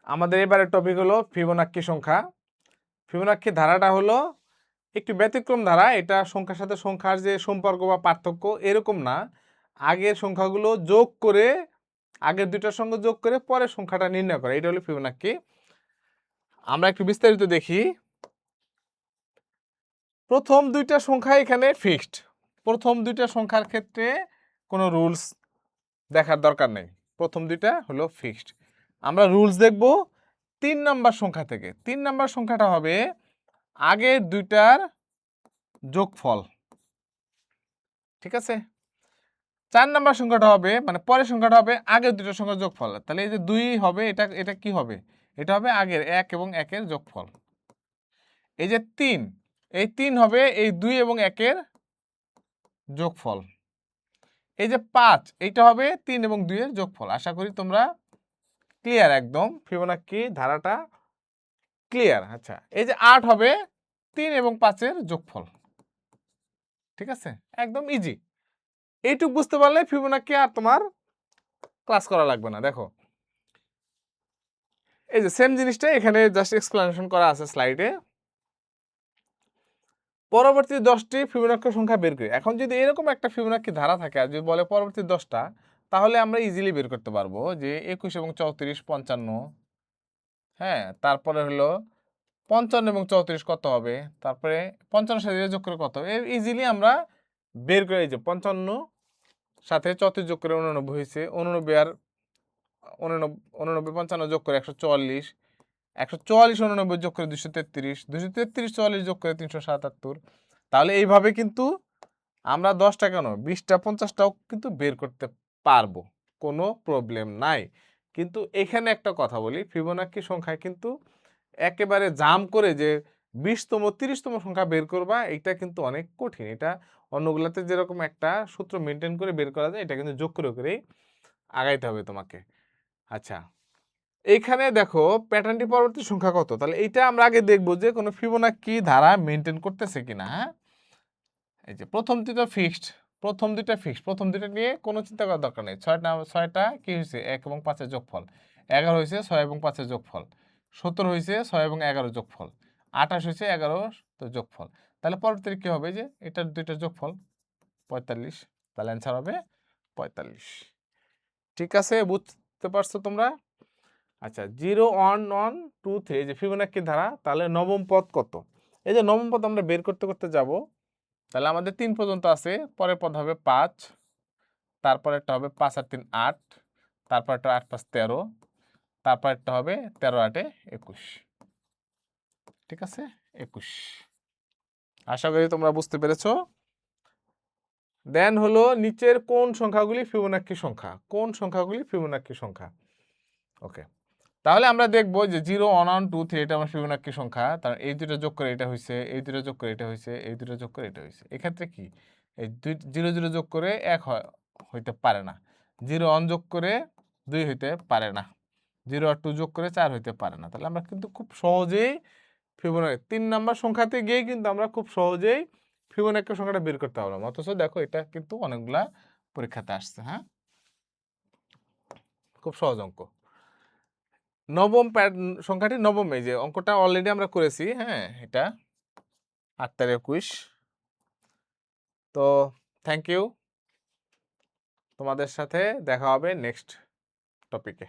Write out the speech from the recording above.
আমাদের এবারের টপিক হলো ফিবোনাক্কি সংখ্যা। ফিবোনাক্কি ধারাটা হলো একটু ব্যতিক্রম ধারা। এটা সংখ্যার সাথে সংখ্যার যে সম্পর্ক বা পার্থক্য এরকম না। আগের সংখ্যাগুলো যোগ করে, আগের দুইটার সঙ্গে যোগ করে পরের সংখ্যাটা নির্ণয় করে, এটা হলো ফিবোনাক্কি। আমরা একটু বিস্তারিত দেখি। প্রথম দুইটা সংখ্যা এখানে ফিক্সড। প্রথম দুইটা সংখ্যার ক্ষেত্রে কোনো রুলস দেখার দরকার নেই। প্রথম দুইটা হলো ফিক্সড। আমরা রুলস দেখব 3 নাম্বার সংখ্যা থেকে। 3 নাম্বার সংখ্যাটা হবে আগের দুইটার যোগফল, ঠিক আছে। 4 নাম্বার সংখ্যাটা হবে মানে পরের সংখ্যাটা হবে আগের দুইটার সংখ্যার যোগফল। তাহলে এই যে 2 হবে, এটা কি হবে? এটা হবে আগের 1 এবং 1 এর যোগফল। এই যে 3, এই 3 হবে এই 2 এবং 1 এর যোগফল। এই যে 5, এইটা হবে 3 এবং 2 এর যোগফল। আশা করি তোমরা ক্লিয়ার, একদম ফিবোনাক্কি ধারাটা ক্লিয়ার। আচ্ছা, এই যে 8 হবে 3 এবং 5 এর যোগফল, ঠিক আছে, একদম ইজি। এইটুক বুঝতে পারলে ফিবোনাক্কি আর তোমার ক্লাস করা লাগবে না। দেখো এই যে সেম জিনিসটা এখানে জাস্ট এক্সপ্লেনেশন করা আছে স্লাইডে। পরবর্তী 10টি ফিবোনাক্কি সংখ্যা বের করি। এখন যদি এরকম একটা ফিবোনাক্কি ধারা থাকে আর যদি বলে পরবর্তী 10টা, তাহলে আমরা ইজিলি বের করতে পারবো যে 21 এবং 34 55, হ্যাঁ, তারপরে হলো 55 এবং 34 কত হবে, তারপরে 55 সাথে যোগ করে কত, ইজিলি আমরা বের করে। এই যে 55 সাথে 34 যোগ করে 89 হয়েছে, 89 আর 89 55 যোগ করে 144, 144 89 যোগ করে 233, 233 44 যোগ করে 377। তাহলে এইভাবে কিন্তু আমরা 10টা কেন 20টা 50টাও কিন্তু বের করতে পারবো, কোনো প্রবলেম নাই। কিন্তু এখানে একটা কথা বলি, ফিবোনাক্কি সংখ্যায় কিন্তু একেবারে জাম করে যে 20তম 30তম সংখ্যা বের করবা, এটা কিন্তু অনেক কঠিন। এটা অন্যগুলাতে যেরকম একটা সূত্র মেনটেন করে বের করা যায়, এটা কিন্তু যোগ করে করেই আগাইতে হবে তোমাকে। আচ্ছা, এইখানে দেখো প্যাটার্নটি পরবর্তী সংখ্যা কত, তাহলে এইটা আমরা আগে দেখবো যে কোনো ফিবোনাক্কি ধারা মেনটেন করতেছে কিনা। হ্যাঁ, এই যে প্রথম দুটো ফিক্সড, প্রথম দুটো নিয়ে কোনো চিন্তা করার দরকার নেই। 6টা কি হয়েছে 1 এবং 5 এর যোগফল, 11 হয়েছে 6 এবং 5 এর যোগফল, 17 হয়েছে 6 এবং 11 যোগফল, 28 হয়েছে 11 তো যোগফল। তাহলে পরবর্তী কি হবে যে এটার দুইটার যোগফল 45, তাহলে অ্যান্সার হবে 45। ঠিক আছে, বুঝতে পারছো তোমরা? আচ্ছা, 0 1 1 2 3 যে ফিবোনাক্কি ধারা, তাহলে নবম পদ কত? এই যে নবম পদ আমরা বের করতে করতে যাব। তাহলে আমাদের 3 পর্যন্ত আছে, পরের পদ হবে 5, তারপর একটা হবে 5 আর 3 8, তারপর একটা 8 5 13, তারপর একটা হবে 13 8 21, ঠিক আছে, 21। আশা করি তোমরা বুঝতে পেরেছো। দেন হলো নিচের কোন সংখ্যাগুলি ফিবোনাক্কি সংখ্যা, কোন সংখ্যাগুলি ফিবোনাক্কি সংখ্যা। ওকে, তাহলে আমরা দেখবো যে 0 1 1 2 3 এটা আমার ফিবোনাক্কি সংখ্যা। তার এই দুটো যোগ করে এটা হয়েছে, এই দুটো যোগ করে এটা হয়েছে, এই দুটো যোগ করে এটা হয়েছে। এক্ষেত্রে কি এই 0 0 যোগ করে 1 হইতে পারে না, 0 1 যোগ করে 2 হইতে পারে না, 0 আর 2 যোগ করে 4 হইতে পারে না। তাহলে আমরা কিন্তু খুব সহজেই ফিবোনাক্কি 3 নাম্বার সংখ্যাতে গিয়ে কিন্তু আমরা খুব সহজেই ফিবোনাক্কি সংখ্যাটা বের করতে পারলাম। অথচ দেখো এটা কিন্তু অনেকগুলা পরীক্ষাতে আসছে। হ্যাঁ, খুব সহজ অঙ্ক। নবম সংখ্যাটি নবম, এই যে অঙ্কটা অলরেডি আমরা করেছি। হ্যাঁ, এটা 8 আর 21। তো থ্যাংক ইউ, তোমাদের সাথে দেখা হবে নেক্সট টপিকে।